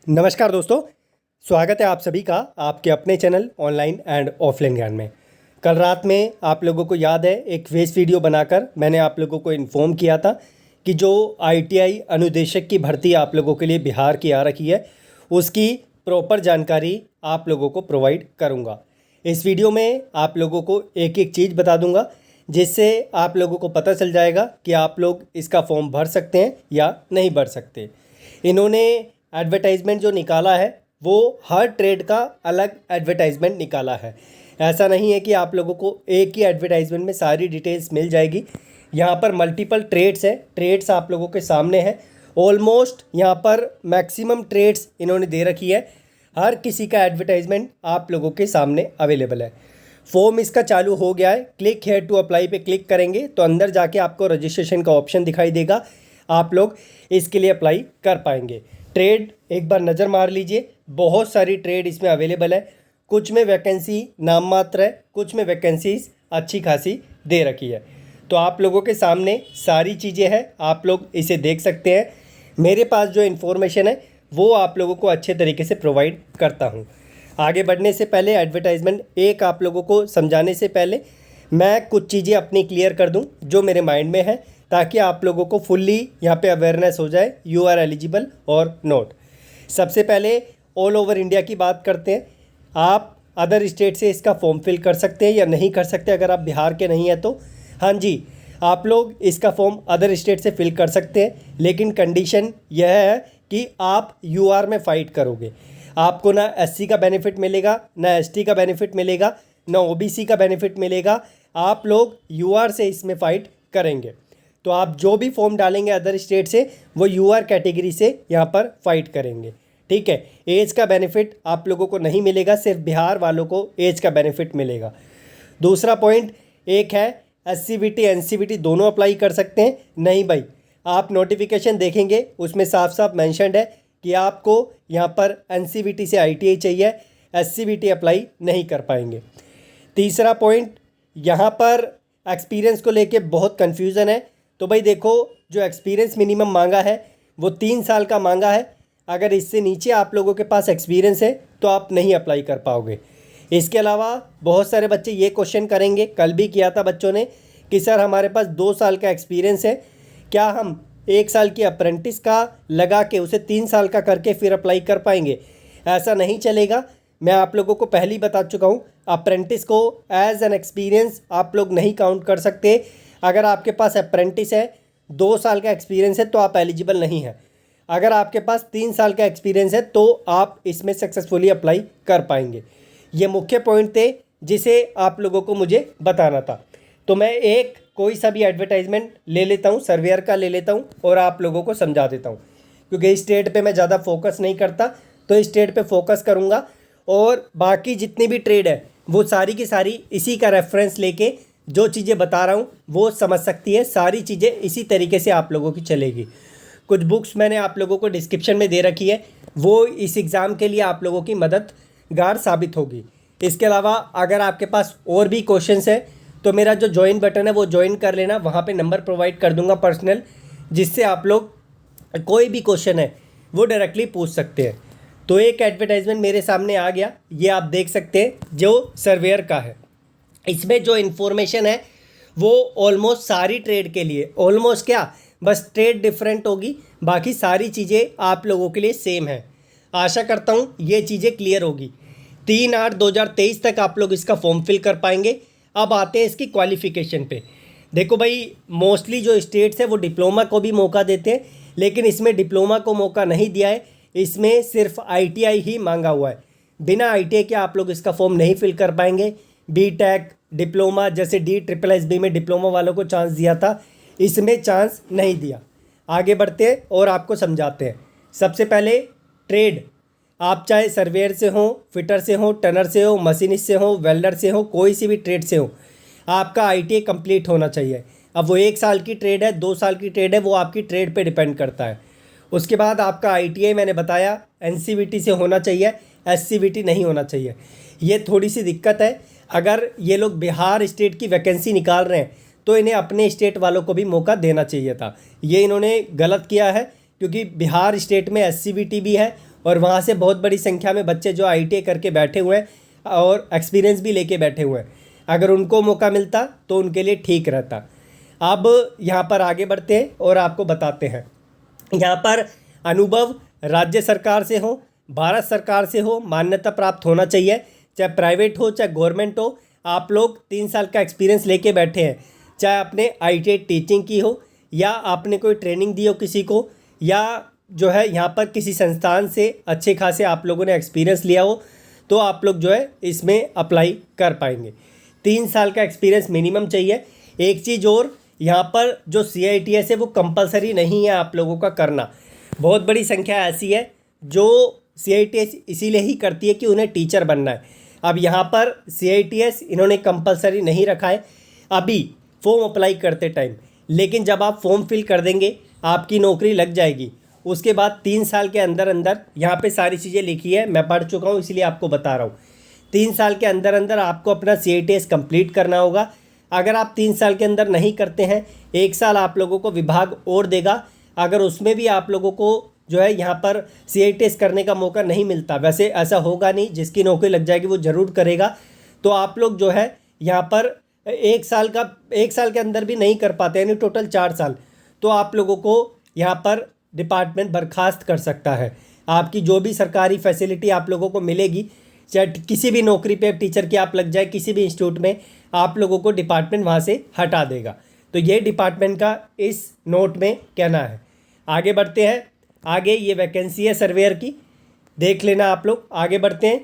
नमस्कार दोस्तों, स्वागत है आप सभी का आपके अपने चैनल ऑनलाइन एंड ऑफलाइन ज्ञान में। कल रात में आप लोगों को याद है एक वेस्ट वीडियो बनाकर मैंने आप लोगों को इन्फॉर्म किया था कि जो आईटीआई अनुदेशक की भर्ती आप लोगों के लिए बिहार की आ रखी है उसकी प्रॉपर जानकारी आप लोगों को प्रोवाइड करूँगा। इस वीडियो में आप लोगों को एक एक चीज़ बता दूँगा जिससे आप लोगों को पता चल जाएगा कि आप लोग इसका फॉर्म भर सकते हैं या नहीं भर सकते। इन्होंने एडवर्टाइजमेंट जो निकाला है वो हर ट्रेड का अलग एडवर्टाइजमेंट निकाला है। ऐसा नहीं है कि आप लोगों को एक ही एडवर्टाइजमेंट में सारी डिटेल्स मिल जाएगी। यहाँ पर मल्टीपल ट्रेड्स हैं, ट्रेड्स आप लोगों के सामने हैं। ऑलमोस्ट यहाँ पर मैक्सिमम ट्रेड्स इन्होंने दे रखी है। हर किसी का एडवर्टाइजमेंट आप लोगों के सामने अवेलेबल है। फॉर्म इसका चालू हो गया है। क्लिक हेयर टू अप्लाई पे क्लिक करेंगे तो अंदर जाके आपको रजिस्ट्रेशन का ऑप्शन दिखाई देगा। आप लोग इसके लिए अप्लाई कर पाएंगे। ट्रेड एक बार नज़र मार लीजिए, बहुत सारी ट्रेड इसमें अवेलेबल है। कुछ में वैकेंसी नाम मात्र है, कुछ में वैकेंसीज अच्छी खासी दे रखी है। तो आप लोगों के सामने सारी चीज़ें हैं, आप लोग इसे देख सकते हैं। मेरे पास जो इन्फॉर्मेशन है वो आप लोगों को अच्छे तरीके से प्रोवाइड करता हूँ। आगे बढ़ने से पहले एडवर्टाइजमेंट एक आप लोगों को समझाने से पहले मैं कुछ चीज़ें अपनी क्लियर कर दूँ जो मेरे माइंड में है, ताकि आप लोगों को फुल्ली यहाँ पे अवेयरनेस हो जाए यू आर एलिजिबल और नॉट। सबसे पहले ऑल ओवर इंडिया की बात करते हैं। आप अदर स्टेट से इसका फॉर्म फिल कर सकते हैं या नहीं कर सकते। अगर आप बिहार के नहीं हैं तो हाँ जी, आप लोग इसका फॉर्म अदर स्टेट से फिल कर सकते हैं, लेकिन कंडीशन यह है कि आप यूआर में फ़ाइट करोगे। आपको ना एससी का बेनिफिट मिलेगा, ना एसटी का बेनिफिट मिलेगा, ना ओबीसी का बेनिफिट मिलेगा। आप लोग यूआर से इसमें फ़ाइट करेंगे। तो आप जो भी फॉर्म डालेंगे अदर स्टेट से वो यूआर कैटेगरी से यहाँ पर फाइट करेंगे। ठीक है, एज का बेनिफिट आप लोगों को नहीं मिलेगा, सिर्फ बिहार वालों को एज का बेनिफिट मिलेगा। दूसरा पॉइंट एक है एससीवीटी एनसीवीटी दोनों अप्लाई कर सकते हैं। नहीं भाई, आप नोटिफिकेशन देखेंगे उसमें साफ साफ मैंशनड है कि आपको यहाँ पर एनसीवीटी से आईटीआई चाहिए, एससीवीटी अप्लाई नहीं कर पाएंगे। तीसरा पॉइंट, यहाँ पर एक्सपीरियंस को लेके बहुत कन्फ्यूज़न है। तो भाई देखो, जो एक्सपीरियंस मिनिमम मांगा है वो 3 साल का मांगा है। अगर इससे नीचे आप लोगों के पास एक्सपीरियंस है तो आप नहीं अप्लाई कर पाओगे। इसके अलावा बहुत सारे बच्चे ये क्वेश्चन करेंगे, कल भी किया था बच्चों ने, कि सर हमारे पास 2 साल का एक्सपीरियंस है, क्या हम 1 साल की अप्रेंटिस का लगा के उसे 3 साल का करके फिर अप्लाई कर पाएंगे? ऐसा नहीं चलेगा। मैं आप लोगों को पहले ही बता चुका हूँ, अप्रेंटिस को एज एन एक्सपीरियंस आप लोग नहीं काउंट कर सकते। अगर आपके पास अप्रेंटिस है, 2 साल का एक्सपीरियंस है तो आप एलिजिबल नहीं है। अगर आपके पास 3 साल का एक्सपीरियंस है तो आप इसमें सक्सेसफुली अप्लाई कर पाएंगे। ये मुख्य पॉइंट थे जिसे आप लोगों को मुझे बताना था। तो मैं एक कोई सा भी एडवर्टाइजमेंट ले लेता हूँ, सर्वेयर का ले लेता हूँ और आप लोगों को समझा देता हूँ, क्योंकि इस स्टेट पे मैं ज़्यादा फोकस नहीं करता, तो इस स्टेट पे फोकस करूँगा। और बाकी जितनी भी ट्रेड है वो सारी की सारी इसी का रेफरेंस लेके जो चीज़ें बता रहा हूँ वो समझ सकती है। सारी चीज़ें इसी तरीके से आप लोगों की चलेगी। कुछ बुक्स मैंने आप लोगों को डिस्क्रिप्शन में दे रखी है, वो इस एग्ज़ाम के लिए आप लोगों की मददगार साबित होगी। इसके अलावा अगर आपके पास और भी क्वेश्चंस है तो मेरा जो ज्वाइन बटन है वो ज्वाइन कर लेना, वहाँ पे नंबर प्रोवाइड कर दूंगा पर्सनल, जिससे आप लोग कोई भी क्वेश्चन है वो डायरेक्टली पूछ सकते हैं। तो एक एडवर्टाइजमेंट मेरे सामने आ गया, ये आप देख सकते हैं जो सर्वेयर का है। इसमें जो इन्फॉर्मेशन है वो ऑलमोस्ट सारी ट्रेड के लिए, ऑलमोस्ट क्या, बस ट्रेड डिफरेंट होगी, बाकी सारी चीज़ें आप लोगों के लिए सेम है। आशा करता हूँ ये चीज़ें क्लियर होगी। 3/8/2023 तक आप लोग इसका फॉर्म फिल कर पाएंगे। अब आते हैं इसकी क्वालिफ़िकेशन पे। देखो भाई, मोस्टली जो स्टेट्स है वो डिप्लोमा को भी मौका देते हैं, लेकिन इसमें डिप्लोमा को मौका नहीं दिया है, इसमें सिर्फ आईटीआई ही मांगा हुआ है। बिना आईटीआई के आप लोग इसका फॉर्म नहीं फिल कर पाएंगे। बीटेक, डिप्लोमा, जैसे DSSB में डिप्लोमा वालों को चांस दिया था, इसमें चांस नहीं दिया। आगे बढ़ते हैं और आपको समझाते हैं। सबसे पहले ट्रेड, आप चाहे सर्वेयर से हो, फिटर से हो, टनर से हो, मशीनिस्ट से हो, वेल्डर से हो, कोई सी भी ट्रेड से हो, आपका आईटीआई कंप्लीट होना चाहिए। अब वो 1 साल की ट्रेड है, 2 साल की ट्रेड है, वो आपकी ट्रेड पे डिपेंड करता है। उसके बाद आपका आईटीआई मैंने बताया एनसीवीटी से होना चाहिए, एससीवीटी नहीं होना चाहिए। ये थोड़ी सी दिक्कत है। अगर ये लोग बिहार स्टेट की वैकेंसी निकाल रहे हैं तो इन्हें अपने स्टेट वालों को भी मौका देना चाहिए था। ये इन्होंने गलत किया है, क्योंकि बिहार स्टेट में एससीवीटी भी है और वहाँ से बहुत बड़ी संख्या में बच्चे जो ITI करके बैठे हुए हैं और एक्सपीरियंस भी लेके बैठे हुए हैं, अगर उनको मौका मिलता तो उनके लिए ठीक रहता। अब यहाँ पर आगे बढ़ते हैं और आपको बताते हैं। यहाँ पर अनुभव राज्य सरकार से हो, भारत सरकार से हो, मान्यता प्राप्त होना चाहिए, चाहे प्राइवेट हो चाहे गवर्नमेंट हो। आप लोग 3 साल का एक्सपीरियंस लेके बैठे हैं, चाहे आपने ITI टीचिंग की हो या आपने कोई ट्रेनिंग दी हो किसी को, या जो है यहाँ पर किसी संस्थान से अच्छे खासे आप लोगों ने एक्सपीरियंस लिया हो, तो आप लोग जो है इसमें अप्लाई कर पाएंगे। 3 साल का एक्सपीरियंस मिनिमम चाहिए। एक चीज़ और, यहाँ पर जो CITS है वो कंपलसरी नहीं है आप लोगों का करना। बहुत बड़ी संख्या ऐसी है जो CITS इसीलिए ही करती है कि उन्हें टीचर बनना है। अब यहाँ पर CITS इन्होंने कंपलसरी नहीं रखा है अभी फॉर्म अप्लाई करते टाइम, लेकिन जब आप फॉर्म फिल कर देंगे आपकी नौकरी लग जाएगी। उसके बाद 3 साल के अंदर अंदर, यहाँ पे सारी चीज़ें लिखी है, मैं पढ़ चुका हूँ इसलिए आपको बता रहा हूँ। 3 साल के अंदर अंदर आपको अपना CITS कंप्लीट करना होगा। अगर आप 3 साल के अंदर नहीं करते हैं, 1 साल आप लोगों को विभाग और देगा। अगर उसमें भी आप लोगों को जो है यहाँ पर CITS करने का मौका नहीं मिलता, वैसे ऐसा होगा नहीं, जिसकी नौकरी लग जाएगी वो ज़रूर करेगा, तो आप लोग जो है यहाँ पर 1 साल के अंदर भी नहीं कर पाते, यानी टोटल 4 साल, तो आप लोगों को यहाँ पर डिपार्टमेंट बर्खास्त कर सकता है। आपकी जो भी सरकारी फैसिलिटी आप लोगों को मिलेगी, चाहे किसी भी नौकरी पे टीचर की आप लग जाए किसी भी इंस्टीट्यूट में, आप लोगों को डिपार्टमेंट वहाँ से हटा देगा। तो ये डिपार्टमेंट का इस नोट में कहना है। आगे बढ़ते हैं। आगे ये वैकेंसी है सर्वेयर की, देख लेना आप लोग। आगे बढ़ते हैं।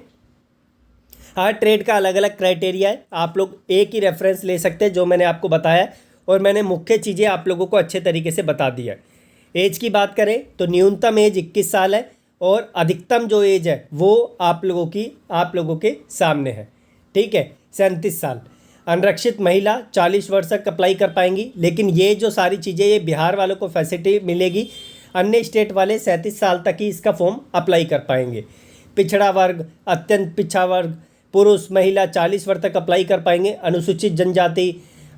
हर ट्रेड का अलग अलग क्राइटेरिया है, आप लोग एक ही रेफरेंस ले सकते हैं जो मैंने आपको बताया, और मैंने मुख्य चीज़ें आप लोगों को अच्छे तरीके से बता दी है। एज की बात करें तो न्यूनतम एज 21 साल है और अधिकतम जो एज है वो आप लोगों के सामने है, ठीक है, 37 साल। अनरक्षित महिला 40 वर्ष तक अप्लाई कर पाएंगी, लेकिन ये जो सारी चीज़ें ये बिहार वालों को फैसिलिटी मिलेगी, अन्य स्टेट वाले 37 साल तक ही इसका फॉर्म अप्लाई कर पाएंगे। पिछड़ा वर्ग, अत्यंत पिछड़ा वर्ग, पुरुष महिला 40 वर्ष तक अप्लाई कर पाएंगे। अनुसूचित जनजाति,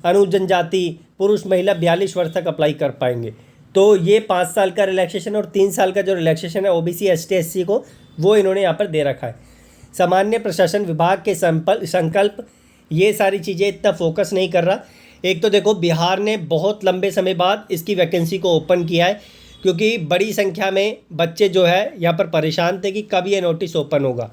अनुजनजाति, पुरुष महिला 42 वर्ष तक अप्लाई कर पाएंगे। तो ये 5 साल का रिलैक्सेशन और 3 साल का जो रिलैक्सेशन है OBC ST SC को, वो इन्होंने यहाँ पर दे रखा है। सामान्य प्रशासन विभाग के संकल्प, ये सारी चीज़ें इतना फोकस नहीं कर रहा। एक तो देखो बिहार ने बहुत लंबे समय बाद इसकी वैकेंसी को ओपन किया है, क्योंकि बड़ी संख्या में बच्चे जो है यहाँ पर परेशान थे कि कब ये नोटिस ओपन होगा।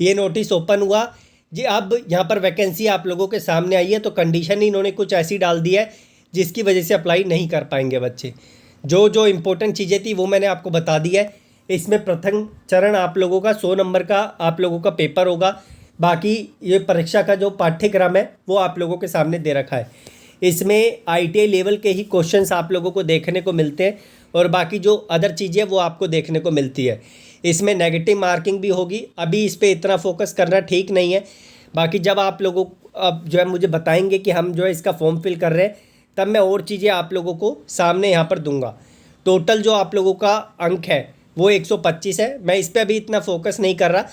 ये नोटिस ओपन हुआ जी, अब यहाँ पर वैकेंसी आप लोगों के सामने आई है, तो कंडीशन ही इन्होंने कुछ ऐसी डाल दी है जिसकी वजह से अप्लाई नहीं कर पाएंगे बच्चे। जो इम्पोर्टेंट चीज़ें थी वो मैंने आपको बता दी है। इसमें प्रथम चरण आप लोगों का 100 नंबर का आप लोगों का पेपर होगा। बाकी ये परीक्षा का जो पाठ्यक्रम है वो आप लोगों के सामने दे रखा है। इसमें ITI लेवल के ही क्वेश्चंस आप लोगों को देखने को मिलते हैं, और बाकी जो अदर चीज़ें वो आपको देखने को मिलती है। इसमें नेगेटिव मार्किंग भी होगी, अभी इस पर इतना फोकस करना ठीक नहीं है। बाकी जब आप लोगों अब जो है मुझे बताएंगे कि हम जो है इसका फॉर्म फिल कर रहे हैं, तब मैं और चीज़ें आप लोगों को सामने यहाँ पर दूंगा। टोटल जो आप लोगों का अंक है वो 125 है। मैं इस पर अभी इतना फोकस नहीं कर रहा।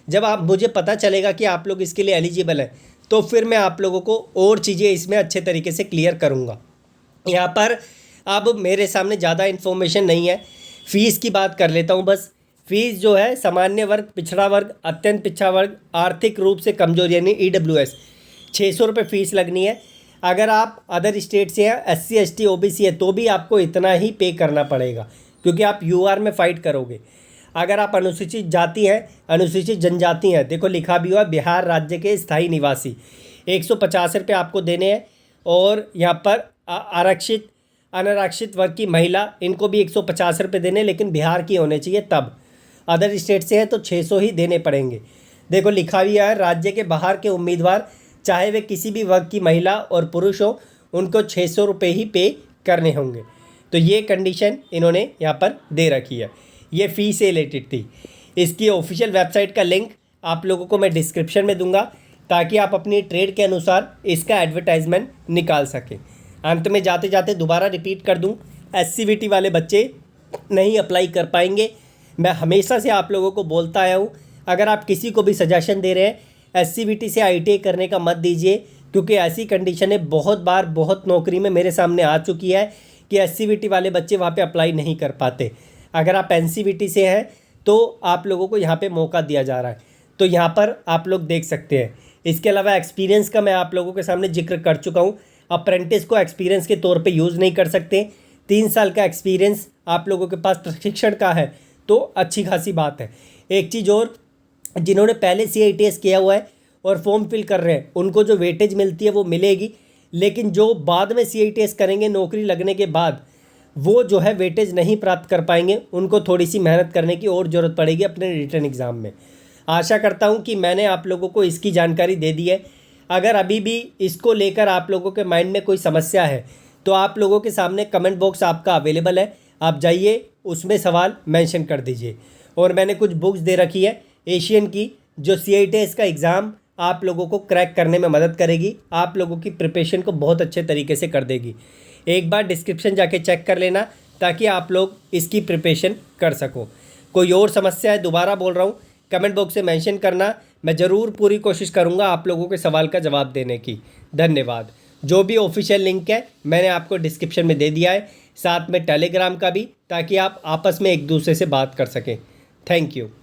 जब आप मुझे पता चलेगा कि आप लोग इसके लिए एलिजिबल हैं, तो फिर मैं आप लोगों को और चीज़ें इसमें अच्छे तरीके से क्लियर करूँगा। यहाँ पर अब मेरे सामने ज़्यादा इन्फॉर्मेशन नहीं है। फ़ीस की बात कर लेता हूँ बस। फीस जो है सामान्य वर्ग, पिछड़ा वर्ग, अत्यंत पिछड़ा वर्ग, आर्थिक रूप से कमज़ोर यानी EWS 600 रुपये फ़ीस लगनी है। अगर आप अदर स्टेट से हैं, SC ST OBC है, तो भी आपको इतना ही पे करना पड़ेगा, क्योंकि आप UR में फ़ाइट करोगे। अगर आप अनुसूचित जाति हैं, अनुसूचित जनजाति हैं, देखो लिखा भी हुआ बिहार राज्य के स्थायी निवासी, 150 रुपये आपको देने हैं। और यहाँ पर आरक्षित अनारक्षित वर्ग की महिला, इनको भी 150 रुपये देने, लेकिन बिहार की होने चाहिए तब। अदर स्टेट से हैं तो 600 ही देने पड़ेंगे। देखो लिखा भी है राज्य के बाहर के उम्मीदवार, चाहे वे किसी भी वर्ग की महिला और पुरुष हो, उनको 600 रुपये ही पे करने होंगे। तो ये कंडीशन इन्होंने यहाँ पर दे रखी है। ये फ़ी से रिलेटेड थी। इसकी ऑफिशियल वेबसाइट का लिंक आप लोगों को मैं डिस्क्रिप्शन में दूंगा, ताकि आप अपनी ट्रेड के अनुसार इसका एडवर्टाइजमेंट निकाल सकें। अंत में जाते जाते दोबारा रिपीट कर दूं, SCVT वाले बच्चे नहीं अप्लाई कर पाएंगे। मैं हमेशा से आप लोगों को बोलता आया हूँ, अगर आप किसी को भी सजेशन दे रहे हैं SCVT से ITI करने का मत दीजिए, क्योंकि ऐसी कंडीशनें बहुत बार बहुत नौकरी में मेरे सामने आ चुकी है कि SCVT वाले बच्चे वहाँ पे अप्लाई नहीं कर पाते। अगर आप NCVT से हैं तो आप लोगों को यहाँ पे मौका दिया जा रहा है। तो यहाँ पर आप लोग देख सकते हैं। इसके अलावा एक्सपीरियंस का मैं आप लोगों के सामने जिक्र कर चुका हूँ। अप्रेंटिस को एक्सपीरियंस के तौर पे यूज़ नहीं कर सकते। 3 साल का एक्सपीरियंस आप लोगों के पास प्रशिक्षण का है तो अच्छी खासी बात है। एक चीज़ और, जिन्होंने पहले CITS किया हुआ है और फॉर्म फिल कर रहे हैं उनको जो वेटेज मिलती है वो मिलेगी, लेकिन जो बाद में CITS करेंगे नौकरी लगने के बाद वो जो है वेटेज नहीं प्राप्त कर पाएंगे। उनको थोड़ी सी मेहनत करने की और ज़रूरत पड़ेगी अपने रिटन एग्ज़ाम में। आशा करता हूँ कि मैंने आप लोगों को इसकी जानकारी दे दी है। अगर अभी भी इसको लेकर आप लोगों के माइंड में कोई समस्या है तो आप लोगों के सामने कमेंट बॉक्स आपका अवेलेबल है, आप जाइए उसमें सवाल मेंशन कर दीजिए। और मैंने कुछ बुक्स दे रखी है एशियन की, जो CITS का एग्ज़ाम आप लोगों को क्रैक करने में मदद करेगी, आप लोगों की प्रिपरेशन को बहुत अच्छे तरीके से कर देगी। एक बार डिस्क्रिप्शन जाके चेक कर लेना ताकि आप लोग इसकी प्रिपरेशन कर सको। कोई और समस्या है, दोबारा बोल रहा हूँ, कमेंट बॉक्स में मेंशन करना। मैं ज़रूर पूरी कोशिश करूँगा आप लोगों के सवाल का जवाब देने की। धन्यवाद। जो भी ऑफिशियल लिंक है मैंने आपको डिस्क्रिप्शन में दे दिया है, साथ में टेलीग्राम का भी, ताकि आप आपस में एक दूसरे से बात कर सकें। Thank you.